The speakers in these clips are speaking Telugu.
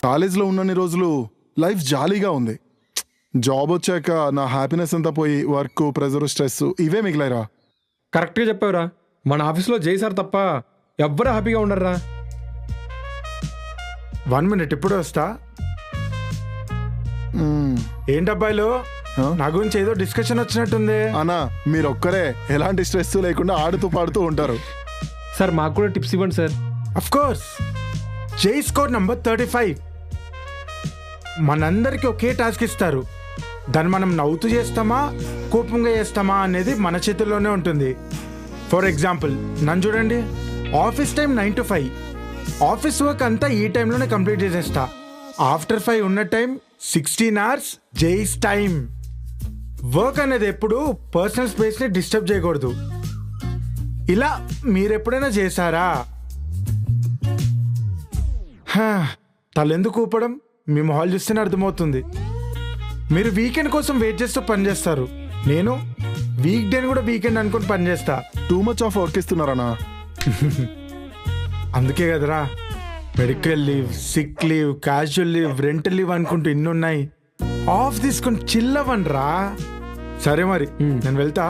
కాలేజ్లో ఉన్నన్ని రోజులు లైఫ్ జాలీగా ఉంది. జాబ్ వచ్చాక నా హ్యాపీనెస్ అంతా పోయి వర్క్, ప్రెజర్, స్ట్రెస్ ఇవే మిగిలాయిరా. కరెక్ట్గా చెప్పావురా. మన ఆఫీస్లో జై సార్ తప్ప ఎవ్వరూ హ్యాపీగా ఉండరురా. 1 minute ఇప్పుడు వస్తా. ఏంటబ్బాయిలు నా గురించి ఏదో డిస్కషన్ వచ్చినట్టుంది. అన్నా మీరొక్కరే ఎలాంటి స్ట్రెస్ లేకుండా ఆడుతూ పాడుతూ ఉంటారు. సార్ మాకు కూడా టిప్స్ ఇవ్వండి సార్. Of course. జై స్కోర్ నంబర్ 35. మనందరికీ ఒకే టాస్క్ ఇస్తారు. దాన్ని మనం నవ్వుతూ చేస్తామా కోపంగా చేస్తామా అనేది మన చేతుల్లోనే ఉంటుంది. ఫర్ ఎగ్జాంపుల్ నన్ను చూడండి. Office time 9 to 5. Office work అంతా ఈ టైంలోనే కంప్లీట్ చేసేస్తా. ఆఫ్టర్ 5 ఉన్న టైం 16 hours జైస్ టైం. వర్క్ అనేది ఎప్పుడు పర్సనల్ స్పేస్ని డిస్టర్బ్ చేయకూడదు. ఇలా మీరెప్పుడైనా చేశారా? తలెందుకు ఊపడం? మీ మొహాలు చూస్తేనే అర్థమవుతుంది. మీరు వీకెండ్ కోసం వెయిట్ చేస్తూ పనిచేస్తారు. నేను వీక్ డేని కూడా వీకెండ్ అనుకుని పనిచేస్తా. టూ మచ్ ఆఫ్ వర్క్ ఇస్తున్నారన్నా. అందుకే కదరా medical leave, sick leave, casual leave, rental leave అనుకుంటూ ఇన్ని ఉన్నాయి. ఆఫ్ తీసుకొని చిల్ అవ్వండి రా. సరే మరి నేను వెళ్తా.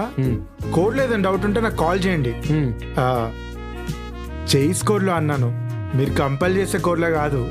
కోడ్ లేదని డౌట్ ఉంటే నాకు కాల్ చేయండి. చేయిస్ కోడ్లో అన్నాను, మీరు కంపల్ చేసే కోడ్లో కాదు.